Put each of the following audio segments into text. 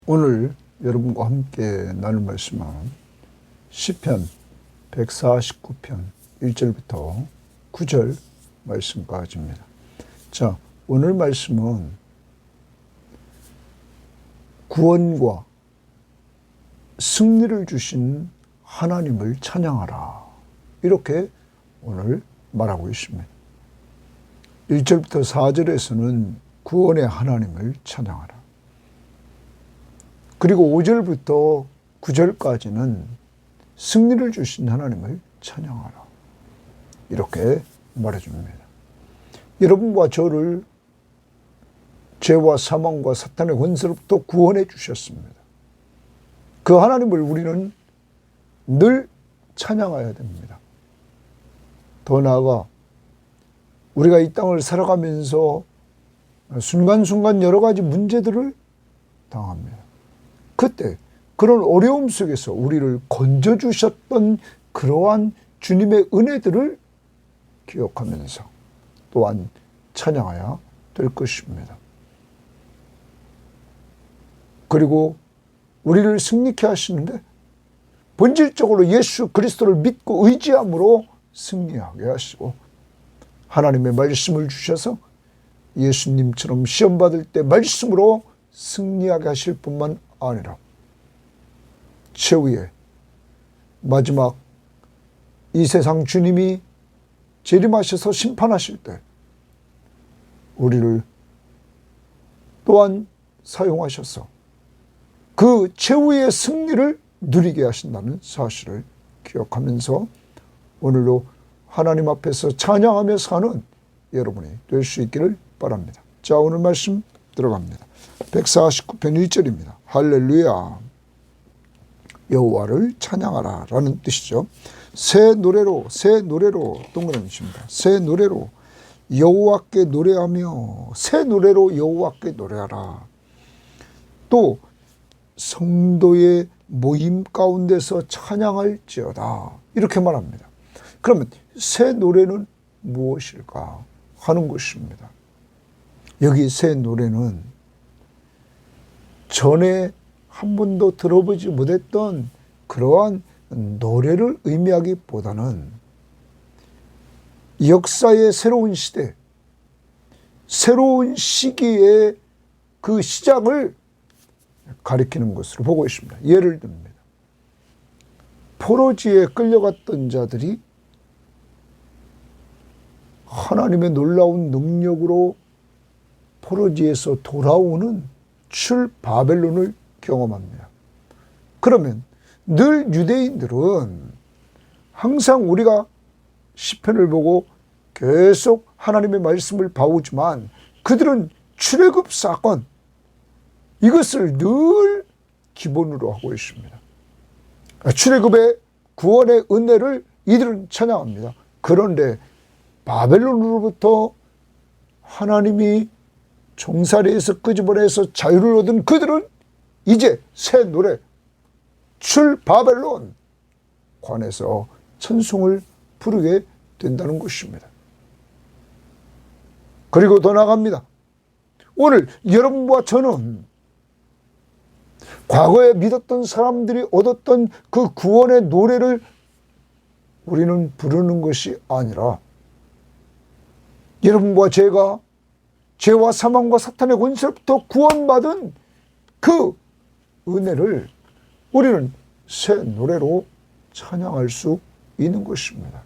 오늘 여러분과 함께 나눌 말씀은 시편 149편 1절부터 9절 말씀까지입니다. 자, 오늘 말씀은 구원과 승리를 주신 하나님을 찬양하라, 이렇게 오늘 말하고 있습니다. 1절부터 4절에서는 구원의 하나님을 찬양하라, 그리고 5절부터 9절까지는 승리를 주신 하나님을 찬양하라, 이렇게 말해줍니다. 여러분과 저를 죄와 사망과 사탄의 권세로부터 구원해 주셨습니다. 그 하나님을 우리는 늘 찬양해야 됩니다. 더 나아가 우리가 이 땅을 살아가면서 순간순간 여러 가지 문제들을 당합니다. 그때 그런 어려움 속에서 우리를 건져주셨던 그러한 주님의 은혜들을 기억하면서 또한 찬양해야 될 것입니다. 그리고 우리를 승리케 하시는데 본질적으로 예수 그리스도를 믿고 의지함으로 승리하게 하시고, 하나님의 말씀을 주셔서 예수님처럼 시험받을 때 말씀으로 승리하게 하실 뿐만 아니라 최후의 마지막 이 세상 주님이 재림하셔서 심판하실 때 우리를 또한 사용하셔서 그 최후의 승리를 누리게 하신다는 사실을 기억하면서 오늘도 하나님 앞에서 찬양하며 사는 여러분이 될 수 있기를 바랍니다. 자, 오늘 말씀 들어갑니다. 149편 1절입니다. 할렐루야, 여호와를 찬양하라 라는 뜻이죠. 새 노래로 동그라미십니다. 새 노래로 여호와께 노래하며 새 노래로 여호와께 노래하라. 또 성도의 모임 가운데서 찬양할지어다, 이렇게 말합니다. 그러면 새 노래는 무엇일까 하는 것입니다. 여기 새 노래는 전에 한 번도 들어보지 못했던 그러한 노래를 의미하기보다는 역사의 새로운 시대, 새로운 시기의 그 시작을 가리키는 것으로 보고 있습니다. 예를 듭니다. 포로지에 끌려갔던 자들이 하나님의 놀라운 능력으로 포로지에서 돌아오는 출바벨론을 경험합니다. 그러면 늘 유대인들은 항상 우리가 시편을 보고 계속 하나님의 말씀을 봐오지만 그들은 출애굽 사건, 이것을 늘 기본으로 하고 있습니다. 출애굽의 구원의 은혜를 이들은 찬양합니다. 그런데 바벨론으로부터 하나님이 종살이에서 끄집어내서 자유를 얻은 그들은 이제 새 노래 출바벨론 관에서 찬송을 부르게 된다는 것입니다. 그리고 더 나아갑니다. 오늘 여러분과 저는 과거에 믿었던 사람들이 얻었던 그 구원의 노래를 우리는 부르는 것이 아니라 여러분과 제가 죄와 사망과 사탄의 권세로부터 구원받은 그 은혜를 우리는 새 노래로 찬양할 수 있는 것입니다.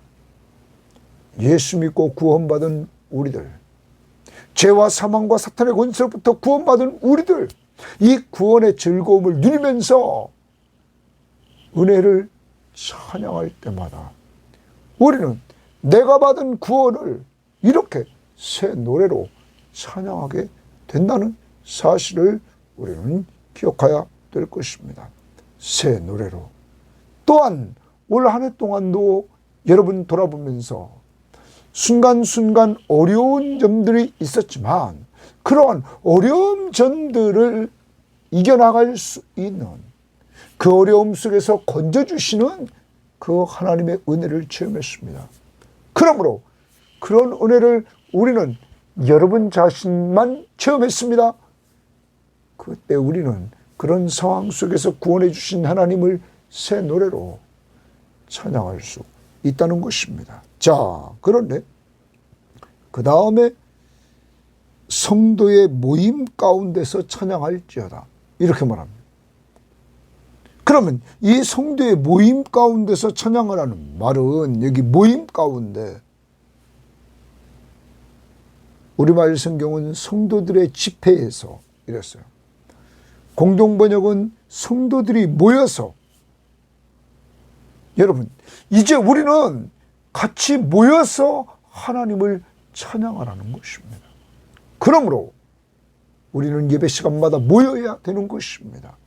예수 믿고 구원받은 우리들, 죄와 사망과 사탄의 권세로부터 구원받은 우리들, 이 구원의 즐거움을 누리면서 은혜를 찬양할 때마다 우리는 내가 받은 구원을 이렇게 새 노래로 찬양하게 된다는 사실을 우리는 기억해야 될 것입니다. 새 노래로. 또한 올 한 해 동안도 여러분 돌아보면서 순간순간 어려운 점들이 있었지만 그러한 어려운 점들을 이겨나갈 수 있는, 그 어려움 속에서 건져주시는 그 하나님의 은혜를 체험했습니다. 그러므로 그런 은혜를 우리는 여러분 자신만 체험했습니다. 그때 우리는 그런 상황 속에서 구원해 주신 하나님을 새 노래로 찬양할 수 있다는 것입니다. 자, 그런데 그 다음에 성도의 모임 가운데서 찬양할지어다 이렇게 말합니다. 그러면 이 성도의 모임 가운데서 찬양을 하는 말은 여기 모임 가운데, 우리말 성경은 성도들의 집회에서 이랬어요. 공동번역은 성도들이 모여서. 여러분, 이제 우리는 같이 모여서 하나님을 찬양하라는 것입니다. 그러므로 우리는 예배 시간마다 모여야 되는 것입니다.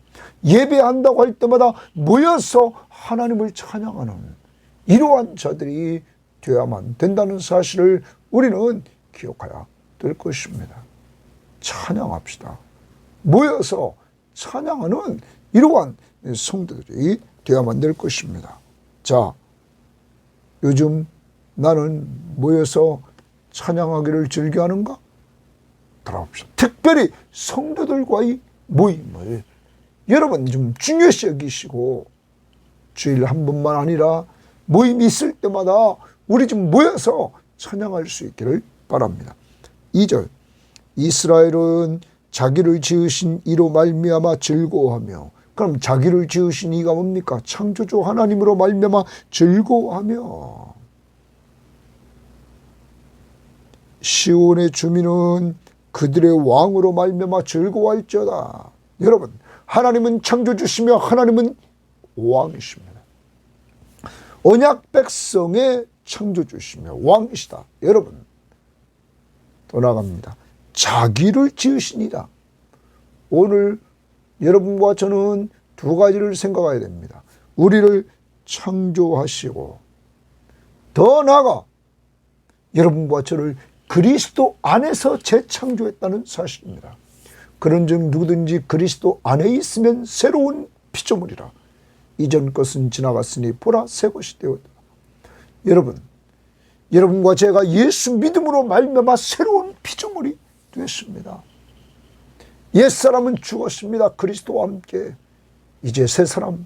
예배한다고 할 때마다 모여서 하나님을 찬양하는 이러한 자들이 되어야만 된다는 사실을 우리는 기억해야 될 것입니다. 찬양합시다. 모여서 찬양하는 이러한 성도들이 되어야만 될 것입니다. 자, 요즘 나는 모여서 찬양하기를 즐겨하는가? 돌아봅시다. 특별히 성도들과의 모임을 여러분 좀 중요시 여기시고, 주일 한 번만 아니라 모임이 있을 때마다 우리 좀 모여서 찬양할 수 있기를 바랍니다. 2절, 이스라엘은 자기를 지으신 이로 말미암아 즐거워하며. 그럼 자기를 지으신 이가 뭡니까? 창조주 하나님으로 말미암아 즐거워하며. 시온의 주민은 그들의 왕으로 말미암아 즐거워할지어다. 여러분, 하나님은 창조주시며 하나님은 왕이십니다. 언약 백성의 창조주시며 왕이시다. 여러분, 또 나갑니다. 자기를 지으시니라. 오늘 여러분과 저는 두 가지를 생각해야 됩니다. 우리를 창조하시고, 더 나아가 여러분과 저를 그리스도 안에서 재창조했다는 사실입니다. 그런즉 누구든지 그리스도 안에 있으면 새로운 피조물이라. 이전 것은 지나갔으니 보라 새 것이 되었다. 여러분, 여러분과 제가 예수 믿음으로 말미암아 새로운 피조물이 됐습니다. 옛사람은 죽었습니다. 그리스도와 함께. 이제 새 사람,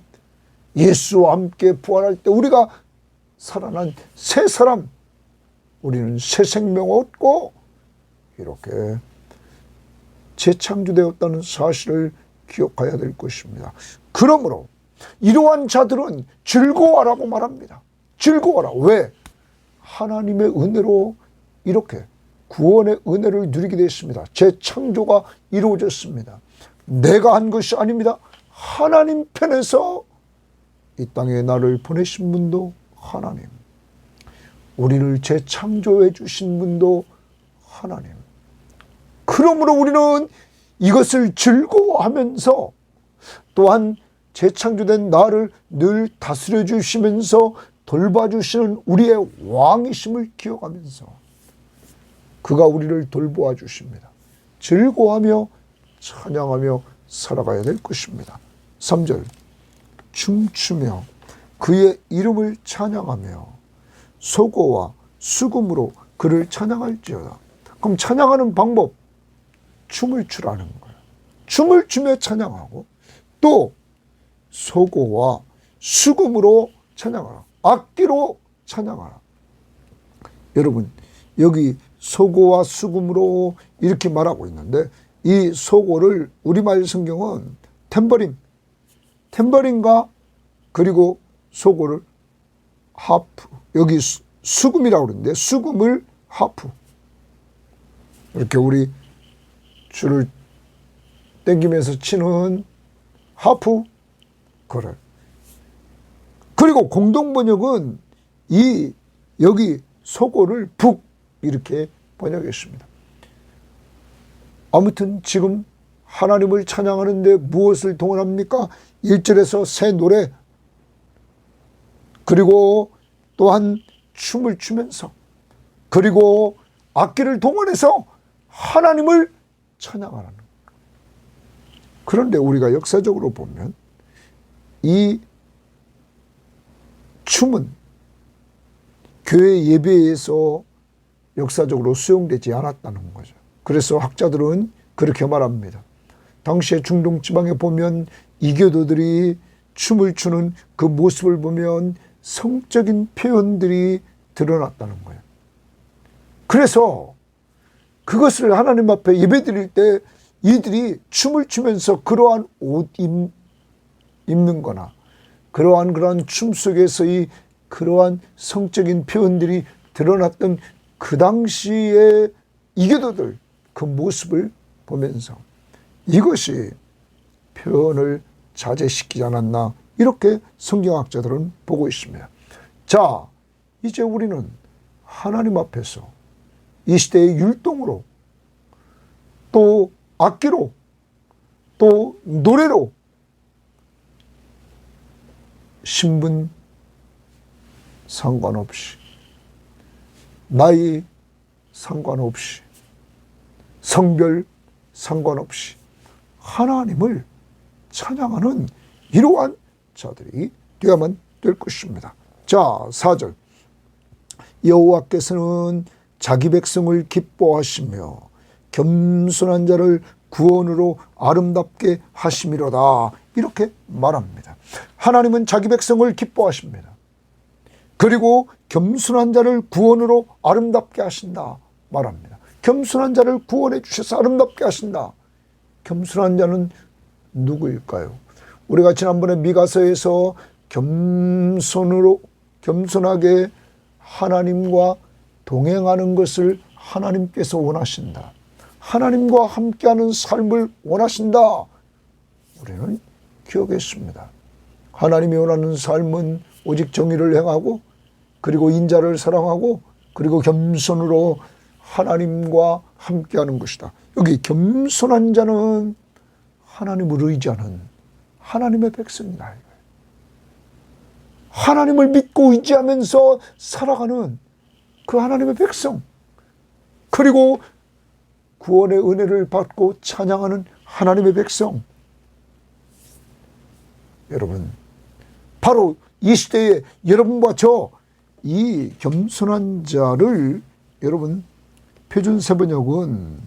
예수와 함께 부활할 때 우리가 살아난 새 사람, 우리는 새 생명 얻고 이렇게 재창조되었다는 사실을 기억해야 될 것입니다. 그러므로 이러한 자들은 즐거워하라고 말합니다. 즐거워하라. 왜? 하나님의 은혜로 이렇게 구원의 은혜를 누리게 됐습니다. 재창조가 이루어졌습니다. 내가 한 것이 아닙니다. 하나님 편에서 이 땅에 나를 보내신 분도 하나님, 우리를 재창조해 주신 분도 하나님. 그러므로 우리는 이것을 즐거워하면서 또한 재창조된 나를 늘 다스려 주시면서 돌봐주시는 우리의 왕이심을 기억하면서 그가 우리를 돌보아 주십니다. 즐거워하며 찬양하며 살아가야 될 것입니다. 3절, 춤추며 그의 이름을 찬양하며 소고와 수금으로 그를 찬양할지어다. 그럼 찬양하는 방법, 춤을 추라는 거예요. 춤을 추며 찬양하고 또 소고와 수금으로 찬양하라. 악기로 찬양하라. 여러분, 여기 소고와 수금으로 이렇게 말하고 있는데 이 소고를 우리말 성경은 탬버린과 그리고 소고를 하프, 여기 수금이라고 그러는데 수금을 하프, 이렇게 우리 줄을 땡기면서 치는 하프, 그래. 그리고 공동번역은 이 여기 소고를 북 이렇게 번역했습니다. 아무튼 지금 하나님을 찬양하는데 무엇을 동원합니까? 1절에서 새 노래, 그리고 또한 춤을 추면서, 그리고 악기를 동원해서 하나님을 찬양하라는 거예요. 그런데 우리가 역사적으로 보면 이 춤은 교회 예배에서 역사적으로 수용되지 않았다는 거죠. 그래서 학자들은 그렇게 말합니다. 당시에 중동 지방에 보면 이교도들이 춤을 추는 그 모습을 보면 성적인 표현들이 드러났다는 거예요. 그래서 그것을 하나님 앞에 예배드릴 때 이들이 춤을 추면서 그러한 옷 입는 거나 그러한 춤 속에서의 그러한 성적인 표현들이 드러났던 그 당시의 이교도들 그 모습을 보면서 이것이 표현을 자제시키지 않았나 이렇게 성경학자들은 보고 있습니다. 자, 이제 우리는 하나님 앞에서 이 시대의 율동으로 또 악기로 또 노래로 신분 상관없이 나이 상관없이 성별 상관없이 하나님을 찬양하는 이러한 자들이 되어야만 될 것입니다. 자, 4절 여호와께서는 자기 백성을 기뻐하시며 겸손한 자를 구원으로 아름답게 하심이로다 이렇게 말합니다. 하나님은 자기 백성을 기뻐하십니다. 그리고 겸손한 자를 구원으로 아름답게 하신다 말합니다. 겸손한 자를 구원해 주셔서 아름답게 하신다. 겸손한 자는 누구일까요? 우리가 지난번에 미가서에서 겸손하게 하나님과 동행하는 것을 하나님께서 원하신다. 하나님과 함께하는 삶을 원하신다. 우리는 기억했습니다. 하나님이 원하는 삶은 오직 정의를 행하고 그리고 인자를 사랑하고 그리고 겸손으로 하나님과 함께하는 것이다. 여기 겸손한 자는 하나님을 의지하는 하나님의 백성이다. 하나님을 믿고 의지하면서 살아가는 그 하나님의 백성, 그리고 구원의 은혜를 받고 찬양하는 하나님의 백성. 여러분, 바로 이 시대에 여러분과 저 이 겸손한 자를 여러분 표준세번역은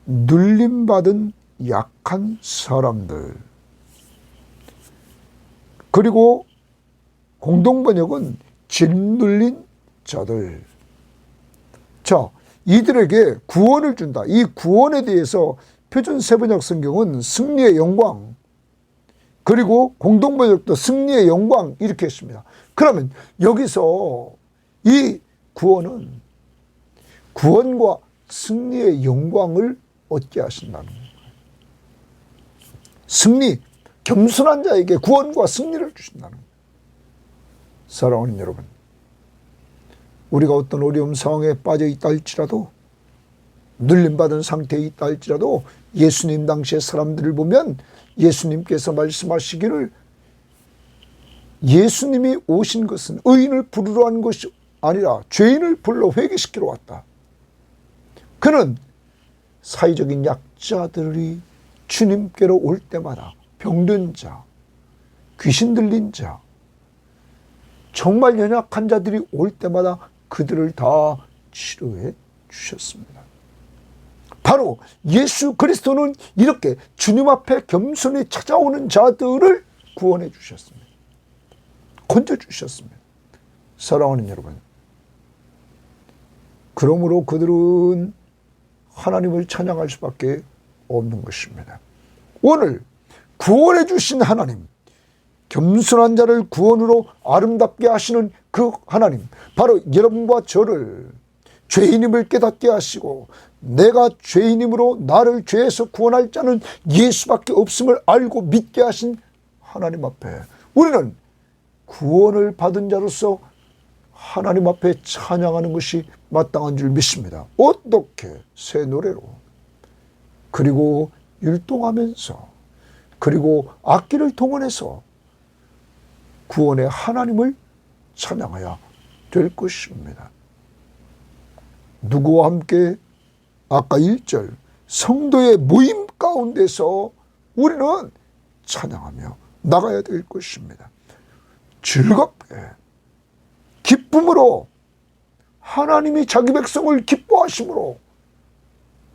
눌림받은 약한 사람들, 그리고 공동번역은 짓눌린 자들. 자, 이들에게 구원을 준다. 이 구원에 대해서 표준세번역 성경은 승리의 영광, 그리고 공동번역도 승리의 영광 이렇게 했습니다. 그러면 여기서 이 구원은 구원과 승리의 영광을 얻게 하신다는 거예요. 승리, 겸손한 자에게 구원과 승리를 주신다는 거예요. 사랑하는 여러분, 우리가 어떤 어려움 상황에 빠져 있다 할지라도, 눌림받은 상태에 있다 할지라도 예수님 당시의 사람들을 보면 예수님께서 말씀하시기를 예수님이 오신 것은 의인을 부르러 한 것이 아니라 죄인을 불러 회개시키러 왔다. 그는 사회적인 약자들이 주님께로 올 때마다 병든 자, 귀신 들린 자, 정말 연약한 자들이 올 때마다 그들을 다 치료해 주셨습니다. 바로 예수 그리스도는 이렇게 주님 앞에 겸손히 찾아오는 자들을 구원해 주셨습니다. 건져 주셨습니다. 사랑하는 여러분, 그러므로 그들은 하나님을 찬양할 수밖에 없는 것입니다. 오늘 구원해 주신 하나님, 겸손한 자를 구원으로 아름답게 하시는 그 하나님, 바로 여러분과 저를 죄인임을 깨닫게 하시고 내가 죄인임으로 나를 죄에서 구원할 자는 예수밖에 없음을 알고 믿게 하신 하나님 앞에 우리는 구원을 받은 자로서 하나님 앞에 찬양하는 것이 마땅한 줄 믿습니다. 어떻게? 새 노래로, 그리고 율동하면서, 그리고 악기를 동원해서 구원의 하나님을 찬양해야 될 것입니다. 누구와 함께? 아까 1절 성도의 모임 가운데서 우리는 찬양하며 나가야 될 것입니다. 즐겁게, 기쁨으로, 하나님이 자기 백성을 기뻐하심으로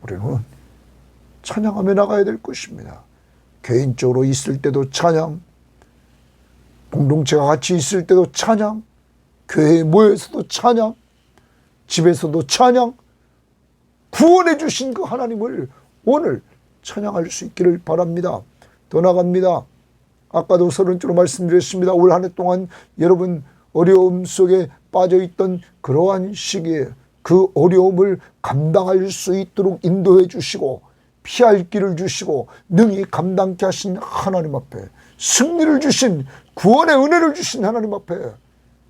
우리는 찬양하며 나가야 될 것입니다. 개인적으로 있을 때도 찬양, 공동체가 같이 있을 때도 찬양, 교회에 모여서도 찬양, 집에서도 찬양, 구원해 주신 그 하나님을 오늘 찬양할 수 있기를 바랍니다. 더 나갑니다. 아까도 서론적으로 말씀드렸습니다. 올 한 해 동안 여러분 어려움 속에 빠져있던 그러한 시기에 그 어려움을 감당할 수 있도록 인도해 주시고 피할 길을 주시고 능히 감당케 하신 하나님 앞에, 승리를 주신, 구원의 은혜를 주신 하나님 앞에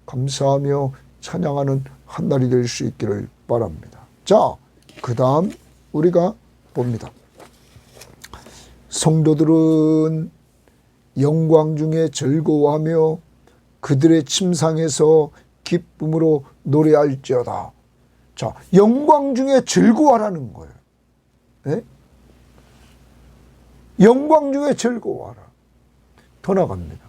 감사하며 찬양하는 한 날이 될 수 있기를 바랍니다. 자, 그 다음 우리가 봅니다. 성도들은 영광 중에 즐거워하며 그들의 침상에서 기쁨으로 노래할지어다. 자, 영광 중에 즐거워하라는 거예요. 네? 영광 중에 즐거워하라. 더 나갑니다.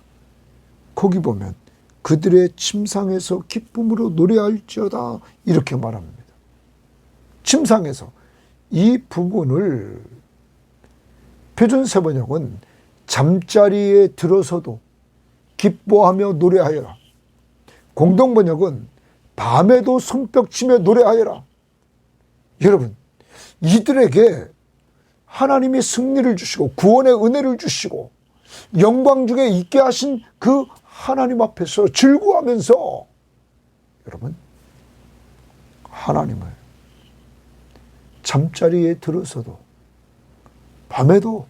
거기 보면 그들의 침상에서 기쁨으로 노래할지어다 이렇게 말합니다. 침상에서. 이 부분을 표준세번역은 잠자리에 들어서도 기뻐하며 노래하여라. 공동번역은 밤에도 손뼉치며 노래하여라. 여러분, 이들에게 하나님이 승리를 주시고 구원의 은혜를 주시고 영광 중에 있게 하신 그 하나님 앞에서 즐거워하면서 여러분, 하나님을 잠자리에 들어서도 밤에도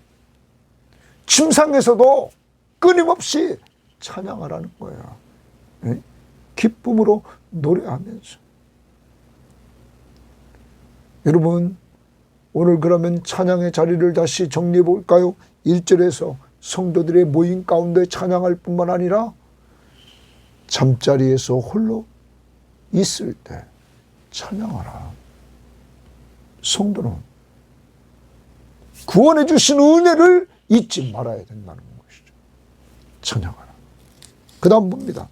침상에서도 끊임없이 찬양하라는 거야. 네? 기쁨으로 노래하면서. 여러분, 오늘 그러면 찬양의 자리를 다시 정리해 볼까요? 1절에서 성도들의 모임 가운데 찬양할 뿐만 아니라 잠자리에서 홀로 있을 때 찬양하라. 성도는 구원해 주신 은혜를 잊지 말아야 된다는 것이죠. 찬양하라. 그 다음 봅니다.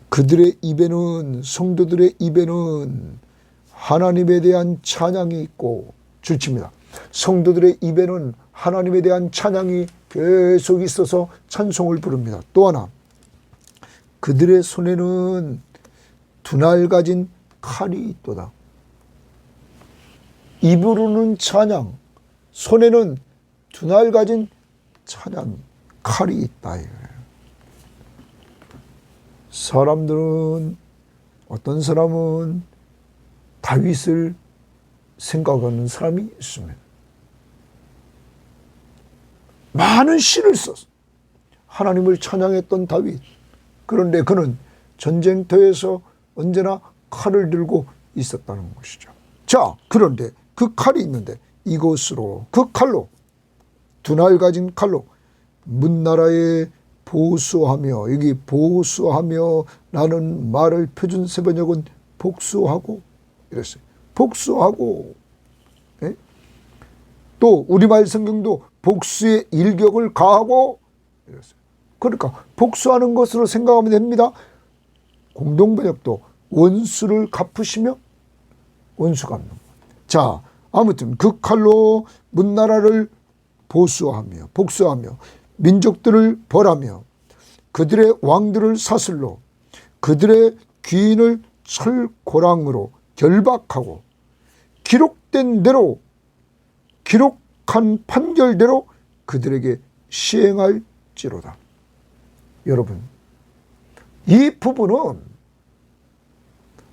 그들의 입에는, 성도들의 입에는 하나님에 대한 찬양이 있고, 줄칩니다. 성도들의 입에는 하나님에 대한 찬양이 계속 있어서 찬송을 부릅니다. 또 하나, 그들의 손에는 두날 가진 칼이 있도다. 입으로는 찬양, 손에는 두날 가진 찬양, 칼이 있다. 사람들은, 어떤 사람은 다윗을 생각하는 사람이 있습니다. 많은 시를 썼어. 하나님을 찬양했던 다윗. 그런데 그는 전쟁터에서 언제나 칼을 들고 있었다는 것이죠. 자, 그런데 그 칼이 있는데 이것으로, 그 칼로, 두날 가진 칼로 문나라에 보수하며, 여기 보수하며 라는 말을 표준세번역은 복수하고 이랬어요. 복수하고. 네? 또 우리말 성경도 복수의 일격을 가하고 이랬어요. 그러니까 복수하는 것으로 생각하면 됩니다. 공동번역도 원수를 갚으시며 원수 갚는 것. 자, 아무튼 그 칼로 문나라를 보수하며 복수하며 민족들을 벌하며 그들의 왕들을 사슬로 그들의 귀인을 철고랑으로 결박하고 기록된 대로, 기록한 판결대로 그들에게 시행할지로다. 여러분, 이 부분은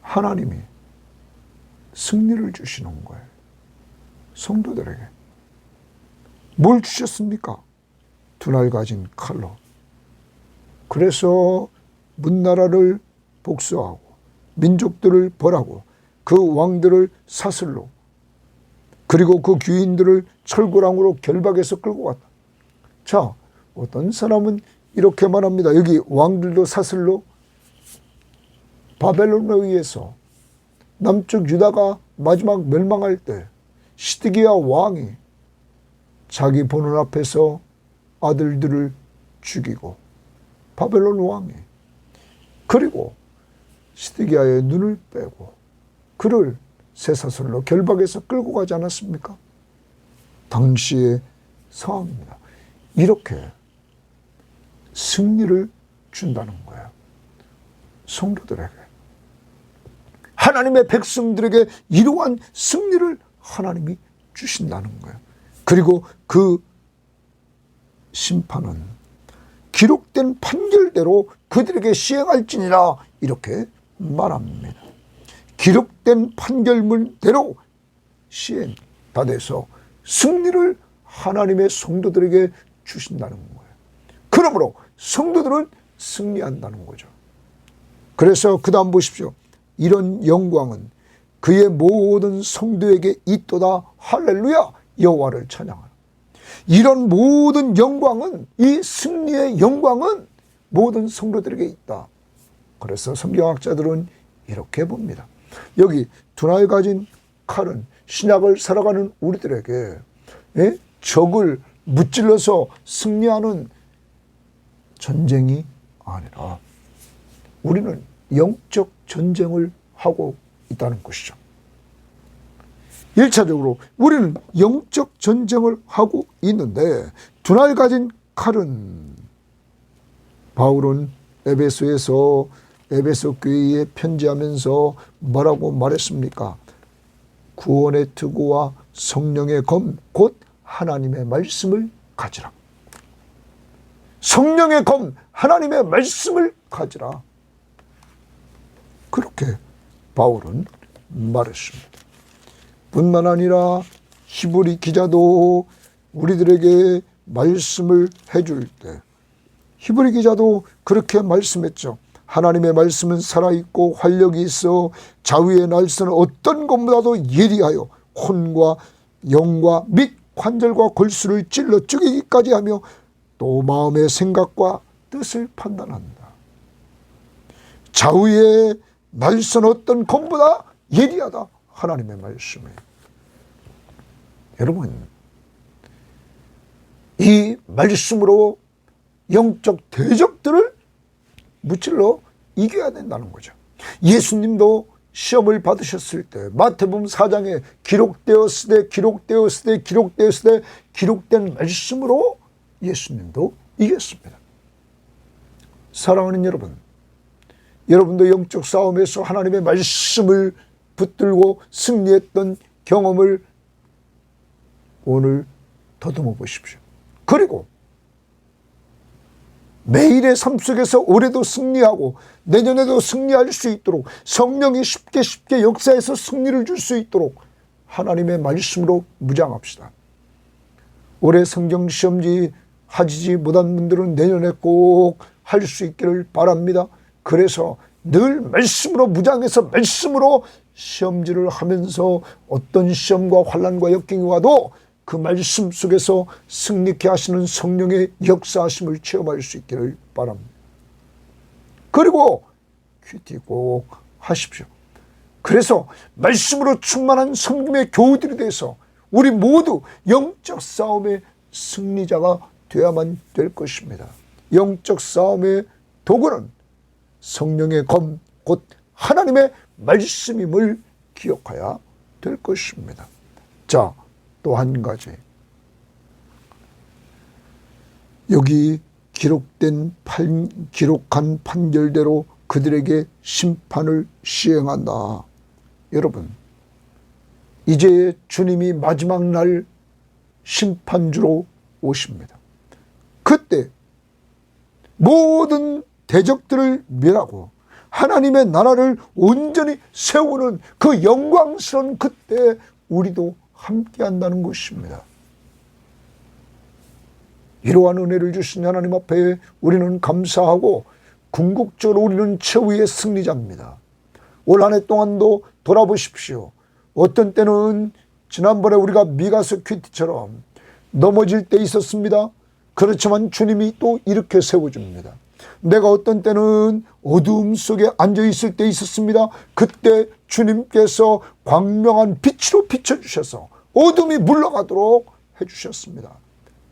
하나님이 승리를 주시는 거예요. 성도들에게. 뭘 주셨습니까? 두날 가진 칼로. 그래서 문나라를 복수하고 민족들을 벌하고 그 왕들을 사슬로, 그리고 그 귀인들을 철고랑으로 결박해서 끌고 갔다. 자, 어떤 사람은 이렇게 말합니다. 여기 왕들도 사슬로, 바벨론에 의해서 남쪽 유다가 마지막 멸망할 때 시드기야 왕이 자기 보는 앞에서 아들들을 죽이고, 바벨론 왕이, 그리고 시드기야의 눈을 빼고 그를 쇠사슬로 결박해서 끌고 가지 않았습니까? 당시의 상황입니다. 이렇게 승리를 준다는 거예요. 성도들에게, 하나님의 백성들에게 이러한 승리를 하나님이 주신다는 거예요. 그리고 그 심판은 기록된 판결대로 그들에게 시행할지니라 이렇게 말합니다. 기록된 판결문대로 시행 다 돼서 승리를 하나님의 성도들에게 주신다는 거예요. 그러므로 성도들은 승리한다는 거죠. 그래서 그 다음 보십시오. 이런 영광은 그의 모든 성도에게 있도다. 할렐루야. 여호와를 찬양하라. 이런 모든 영광은, 이 승리의 영광은 모든 성도들에게 있다. 그래서 성경학자들은 이렇게 봅니다. 여기 두나에 가진 칼은 신약을 살아가는 우리들에게 적을 무찔러서 승리하는 전쟁이 아니라 우리는 영적 전쟁을 하고 있다는 것이죠. 1차적으로 우리는 영적 전쟁을 하고 있는데, 두날 가진 칼은 바울은 에베소 교회에 편지하면서 뭐라고 말했습니까? 구원의 투구와 성령의 검 곧 하나님의 말씀을 가지라. 성령의 검, 하나님의 말씀을 가지라. 그렇게 바울은 말했습니다. 뿐만 아니라 히브리 기자도 우리들에게 말씀을 해줄 때 히브리 기자도 그렇게 말씀했죠. 하나님의 말씀은 살아있고 활력이 있어 자위의 날선은 어떤 것보다도 예리하여 혼과 영과 및 관절과 골수를 찔러 죽이기까지 하며 또 마음의 생각과 뜻을 판단한다. 자위의 날선 어떤 것보다 예리하다. 하나님의 말씀에. 여러분, 이 말씀으로 영적 대적들을 무찔러 이겨야 된다는 거죠. 예수님도 시험을 받으셨을 때 마태복음 4장에 기록된 말씀으로 예수님도 이겼습니다. 사랑하는 여러분, 여러분도 영적 싸움에서 하나님의 말씀을 붙들고 승리했던 경험을 오늘 더듬어 보십시오. 그리고 매일의 삶 속에서 올해도 승리하고 내년에도 승리할 수 있도록 성령이 쉽게 역사해서 승리를 줄 수 있도록 하나님의 말씀으로 무장합시다. 올해 성경시험지 하지 못한 분들은 내년에 꼭 할 수 있기를 바랍니다. 그래서 늘 말씀으로 무장해서 말씀으로 시험지를 하면서 어떤 시험과 환난과 역경이 와도 그 말씀 속에서 승리케 하시는 성령의 역사하심을 체험할 수 있기를 바랍니다. 그리고 큐티 꼭 하십시오. 그래서 말씀으로 충만한 성금의 교우들이 돼서 우리 모두 영적 싸움의 승리자가 되어야만 될 것입니다. 영적 싸움의 도구는 성령의 검, 곧 하나님의 말씀임을 기억해야 될 것입니다. 자, 또 한 가지. 여기 기록한 판결대로 그들에게 심판을 시행한다. 여러분, 이제 주님이 마지막 날 심판주로 오십니다. 그때 모든 대적들을 멸하고 하나님의 나라를 온전히 세우는 그 영광스러운 그때 우리도 함께 한다는 것입니다. 이러한 은혜를 주신 하나님 앞에 우리는 감사하고 궁극적으로 우리는 최후의 승리자입니다. 올 한 해 동안도 돌아보십시오. 어떤 때는 지난번에 우리가 미가서 큐티처럼 넘어질 때 있었습니다. 그렇지만 주님이 또 이렇게 세워줍니다. 내가 어떤 때는 어두움 속에 앉아있을 때 있었습니다. 그때 주님께서 광명한 빛으로 비춰주셔서 어둠이 물러가도록 해주셨습니다.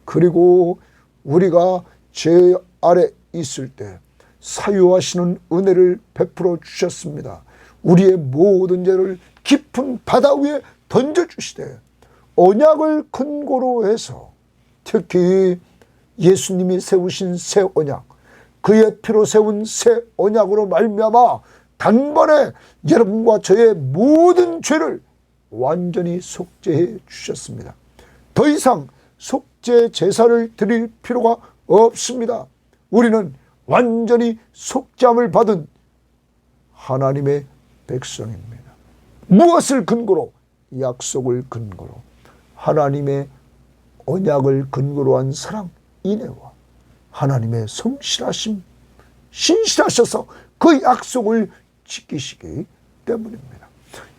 그리고 우리가 죄 아래 있을 때 사유하시는 은혜를 베풀어 주셨습니다. 우리의 모든 죄를 깊은 바다 위에 던져주시되 언약을 근거로 해서, 특히 예수님이 세우신 새 언약, 그의 피로 세운 새 언약으로 말미암아 단번에 여러분과 저의 모든 죄를 완전히 속죄해 주셨습니다. 더 이상 속죄 제사를 드릴 필요가 없습니다. 우리는 완전히 속죄함을 받은 하나님의 백성입니다. 무엇을 근거로? 약속을 근거로, 하나님의 언약을 근거로 한 사랑, 인애와 하나님의 성실하심, 신실하셔서 그 약속을 지키시기 때문입니다.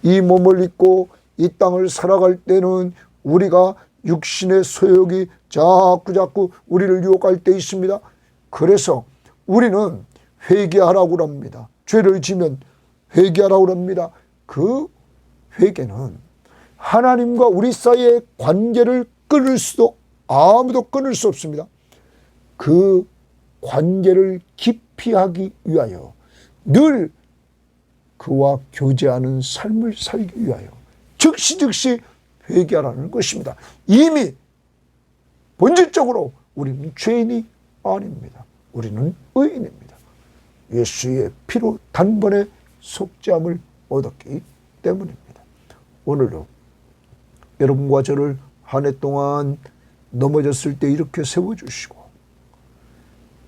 이 몸을 입고 이 땅을 살아갈 때는 우리가 육신의 소욕이 자꾸 우리를 유혹할 때 있습니다. 그래서 우리는 회개하라고 합니다. 죄를 지면 회개하라고 합니다. 그 회개는 하나님과 우리 사이의 관계를 끊을 수도 아무도 끊을 수 없습니다. 그 관계를 깊이 하기 위하여 늘 그와 교제하는 삶을 살기 위하여 즉시 회개하라는 것입니다. 이미 본질적으로 우리는 죄인이 아닙니다. 우리는 의인입니다. 예수의 피로 단번에 속죄함을 얻었기 때문입니다. 오늘도 여러분과 저를 한 해 동안 넘어졌을 때 이렇게 세워주시고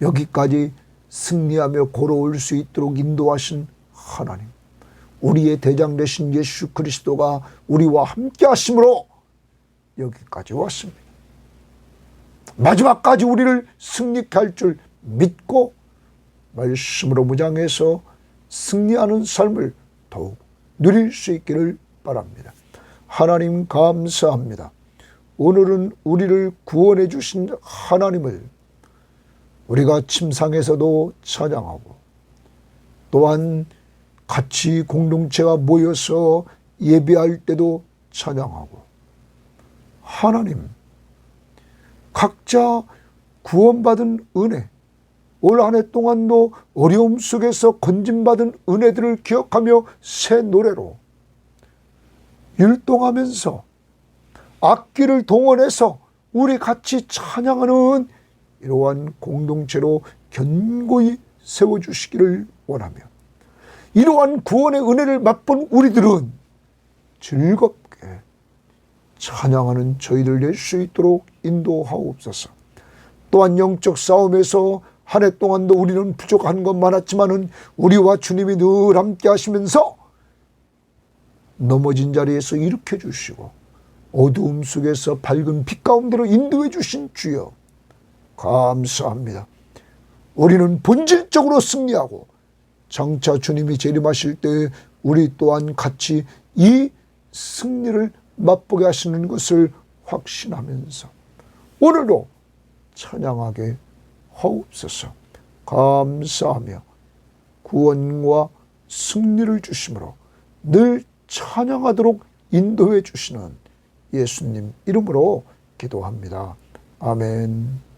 여기까지 승리하며 걸어올 수 있도록 인도하신 하나님, 우리의 대장 되신 예수 그리스도가 우리와 함께 하심으로 여기까지 왔습니다. 마지막까지 우리를 승리케 할 줄 믿고 말씀으로 무장해서 승리하는 삶을 더욱 누릴 수 있기를 바랍니다. 하나님 감사합니다. 오늘은 우리를 구원해 주신 하나님을 우리가 침상에서도 찬양하고 또한 같이 공동체가 모여서 예배할 때도 찬양하고, 하나님 각자 구원받은 은혜, 올 한 해 동안도 어려움 속에서 건진받은 은혜들을 기억하며 새 노래로 율동하면서 악기를 동원해서 우리 같이 찬양하는 이러한 공동체로 견고히 세워주시기를 원하며, 이러한 구원의 은혜를 맛본 우리들은 즐겁게 찬양하는 저희들 될 수 있도록 인도하옵소서. 또한 영적 싸움에서 한 해 동안도 우리는 부족한 것 많았지만은 우리와 주님이 늘 함께 하시면서 넘어진 자리에서 일으켜 주시고 어두움 속에서 밝은 빛 가운데로 인도해 주신 주여 감사합니다. 우리는 본질적으로 승리하고 장차 주님이 재림하실 때 우리 또한 같이 이 승리를 맛보게 하시는 것을 확신하면서 오늘도 찬양하게 하옵소서. 감사하며 구원과 승리를 주심으로 늘 찬양하도록 인도해 주시는 예수님 이름으로 기도합니다. 아멘.